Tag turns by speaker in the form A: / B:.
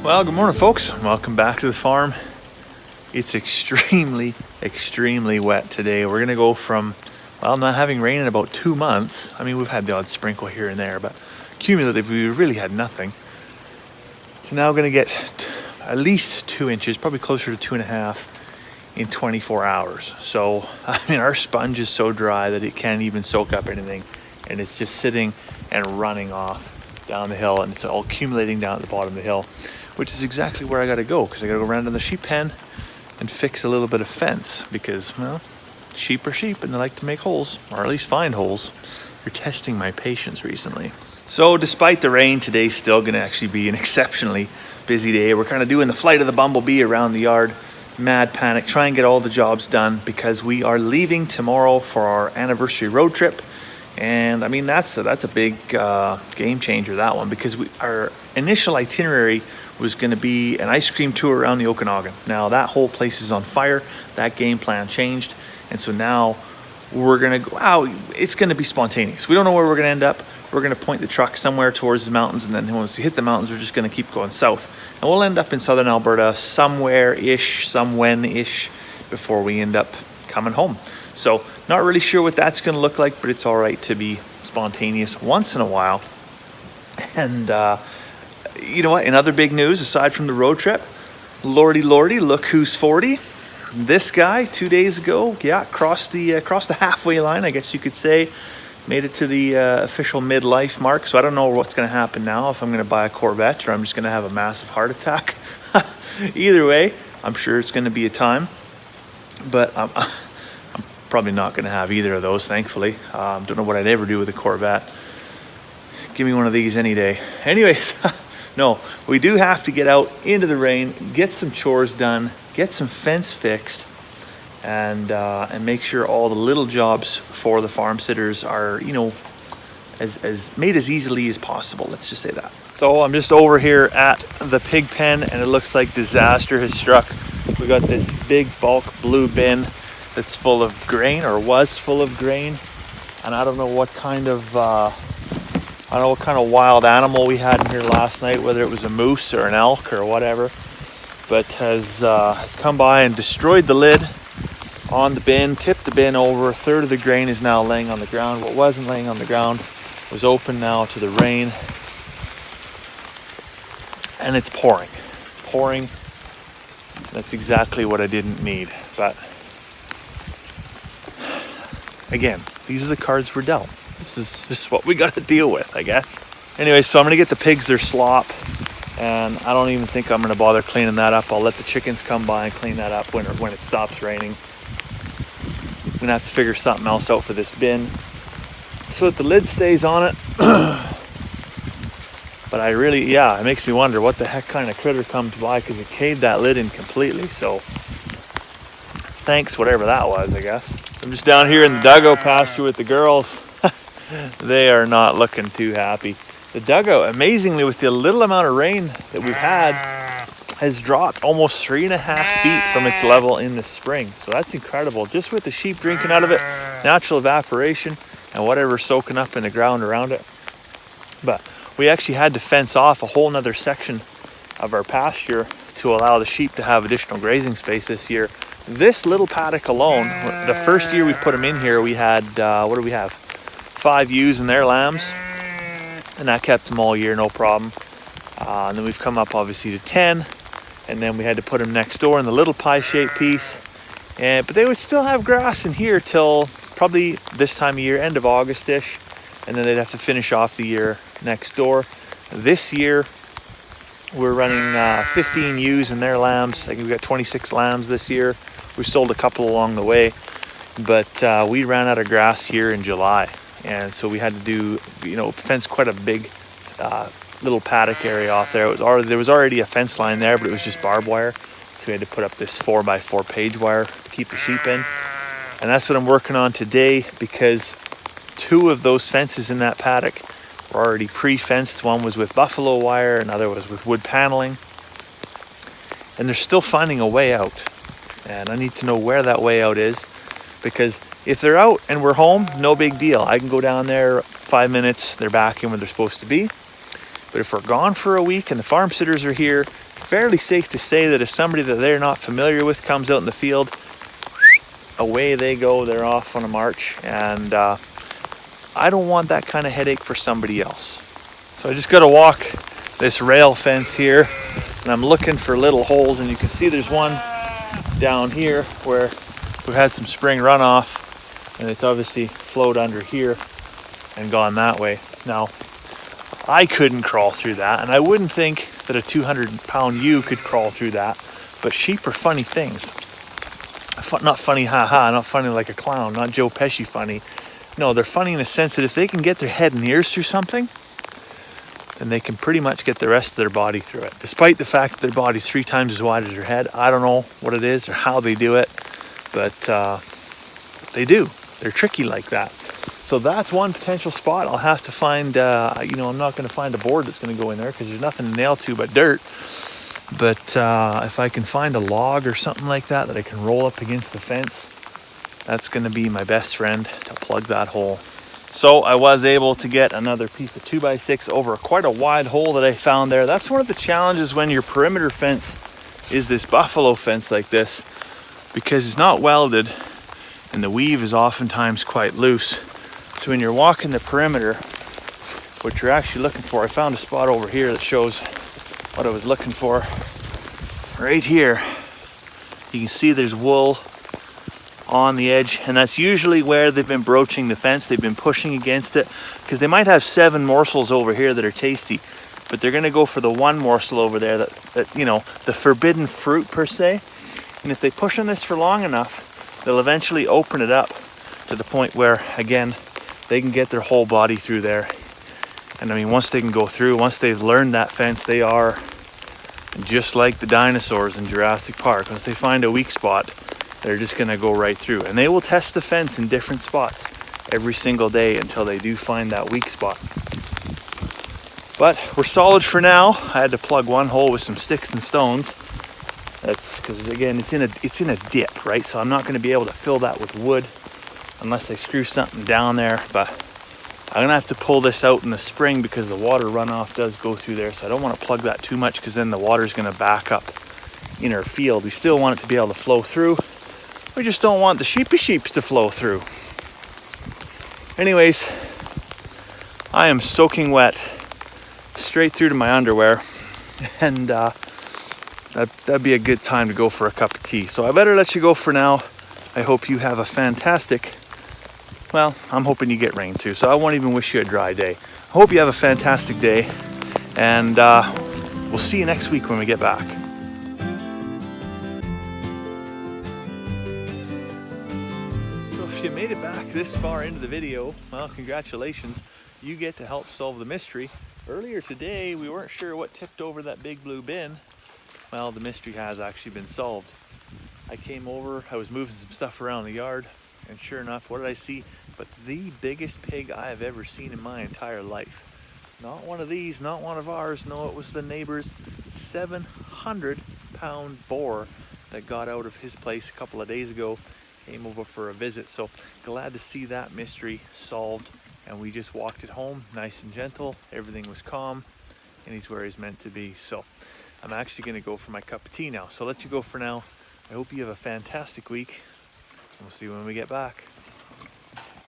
A: Well, good morning, folks. Welcome back to the farm. It's extremely wet today. We're gonna go from, well, not having rain in about 2 months. I mean, we've had the odd sprinkle here and there, but cumulatively, we really had nothing. So now gonna get at least 2 inches, probably closer to 2.5 in 24 hours. So, I mean, our sponge is so dry that it can't even soak up anything. And it's just sitting and running off down the hill, and it's all accumulating down at the bottom of the hill, which is exactly where I gotta go, because I gotta go around to the sheep pen and fix a little bit of fence, because, well, sheep are sheep and they like to make holes, or at least find holes. You're testing my patience recently. So despite the rain, today's still gonna actually be an exceptionally busy day. We're kind of doing the flight of the bumblebee around the yard, mad panic, try and get all the jobs done, because we are leaving tomorrow for our anniversary road trip. And I mean, that's a big game changer, that one, because our initial itinerary was going to be an ice cream tour around the Okanagan. Now that whole place is on fire. That game plan changed, and so now we're going to go out. It's going to be spontaneous. We don't know where we're going to end up. We're going to point the truck somewhere towards the mountains, and then once we hit the mountains, we're just going to keep going south, and we'll end up in southern Alberta somewhere-ish, somewhen-ish, before we end up coming home. So not really sure what that's going to look like, but it's all right to be spontaneous once in a while. And you know what? In other big news, aside from the road trip, lordy, look who's 40. This guy 2 days ago, crossed the halfway line, I guess you could say. Made it to the official midlife mark. So I don't know what's going to happen now, if I'm going to buy a Corvette or I'm just going to have a massive heart attack. Either way, I'm sure it's going to be a time. But I'm probably not going to have either of those, thankfully. Don't know what I'd ever do with a Corvette. Give me one of these any day. Anyways, no, we do have to get out into the rain, get some chores done, get some fence fixed, and make sure all the little jobs for the farm sitters are, you know, as made as easily as possible. Let's just say that. So I'm just over here at the pig pen, and it looks like disaster has struck. We got this big bulk blue bin that's full of grain, or was full of grain, and I don't know what kind of wild animal we had in here last night, whether it was a moose or an elk or whatever, but has come by and destroyed the lid on the bin, tipped the bin over. A third of the grain is now laying on the ground. What wasn't laying on the ground was open now to the rain, and it's pouring. It's pouring. That's exactly what I didn't need, but again, these are the cards we're dealt. This is what we got to deal with, I guess. Anyway, so I'm going to get the pigs their slop, and I don't even think I'm going to bother cleaning that up. I'll let the chickens come by and clean that up when it stops raining. I'm going to have to figure something else out for this bin so that the lid stays on it. But I really, it makes me wonder what the heck kind of critter comes by, because it caved that lid in completely. So thanks, whatever that was, I guess. I'm just down here in the dugout pasture with the girls. They are not looking too happy. The dugout, amazingly, with the little amount of rain that we've had, has dropped almost 3.5 feet from its level in the spring. So that's incredible. Just with the sheep drinking out of it, natural evaporation, and whatever's soaking up in the ground around it. But we actually had to fence off a whole nother section of our pasture to allow the sheep to have additional grazing space this year. This little paddock alone, the first year we put them in here, we had, what do we have? 5 ewes and their lambs, and that kept them all year, no problem. And then we've come up obviously to 10, and then we had to put them next door in the little pie-shaped piece. But they would still have grass in here till probably this time of year, end of August-ish, and then they'd have to finish off the year next door. This year, we're running 15 ewes and their lambs. I think we've got 26 lambs this year. We sold a couple along the way, but we ran out of grass here in July. And so we had to do, fence quite a big little paddock area off there. There was already a fence line there, but it was just barbed wire. So we had to put up this 4x4 page wire to keep the sheep in. And that's what I'm working on today, because 2 of those fences in that paddock were already pre-fenced. One was with buffalo wire, another was with wood paneling. And they're still finding a way out. And I need to know where that way out is, because if they're out and we're home, no big deal. I can go down there 5 minutes, they're back in where they're supposed to be. But if we're gone for a week and the farm sitters are here fairly safe to say that if somebody that they're not familiar with comes out in the field, away they go, they're off on a march. And I don't want that kind of headache for somebody else. So I just got to walk this rail fence here, and I'm looking for little holes, and you can see there's one down here where we've had some spring runoff, and it's obviously flowed under here and gone that way. Now, I couldn't crawl through that, and I wouldn't think that a 200-pound ewe could crawl through that, but sheep are funny things. Not funny, haha, not funny like a clown, not Joe Pesci funny. No, they're funny in the sense that if they can get their head and ears through something, then they can pretty much get the rest of their body through it. Despite the fact that their body's 3 times as wide as their head. I don't know what it is or how they do it, but they do. They're tricky like that. So that's one potential spot. I'll have to find, I'm not going to find a board that's going to go in there because there's nothing to nail to but dirt. But if I can find a log or something like that I can roll up against the fence, that's going to be my best friend to plug that hole. So I was able to get another piece of 2x6 over quite a wide hole that I found there. That's one of the challenges when your perimeter fence is this buffalo fence like this, because it's not welded and the weave is oftentimes quite loose. So when you're walking the perimeter, what you're actually looking for, I found a spot over here that shows what I was looking for. Right here, you can see there's wool on the edge, and that's usually where they've been broaching the fence. They've been pushing against it because they might have 7 morsels over here that are tasty, but they're going to go for the one morsel over there that the forbidden fruit per se. And if they push on this for long enough, they'll eventually open it up to the point where, again, they can get their whole body through there. And I mean, once they can go through, once they've learned that fence, they are just like the dinosaurs in Jurassic Park. Once they find a weak spot, they're just going to go right through. And they will test the fence in different spots every single day until they do find that weak spot. But we're solid for now. I had to plug one hole with some sticks and stones. That's because, again, it's in a dip, right? So I'm not going to be able to fill that with wood unless I screw something down there. But I'm going to have to pull this out in the spring because the water runoff does go through there. So I don't want to plug that too much because then the water's going to back up in our field. We still want it to be able to flow through. We just don't want the sheeps to flow through. Anyways, I am soaking wet straight through to my underwear, and that'd be a good time to go for a cup of tea. So I better let you go for now. I hope you have a fantastic, well, I'm hoping you get rain too, so I won't even wish you a dry day. I hope you have a fantastic day, and we'll see you next week when we get back. If you made it back this far into the video, well, congratulations. You get to help solve the mystery. Earlier today, we weren't sure what tipped over that big blue bin. Well, the mystery has actually been solved. I came over, I was moving some stuff around the yard, and sure enough, what did I see? But the biggest pig I have ever seen in my entire life. Not one of these, not one of ours. No, it was the neighbor's 700-pound boar that got out of his place a couple of days ago. Came over for a visit, so glad to see that mystery solved, and we just walked it home nice and gentle. Everything was calm, and he's where he's meant to be. So I'm actually going to go for my cup of tea now, so I'll let you go for now. I hope you have a fantastic week, and we'll see you when we get back.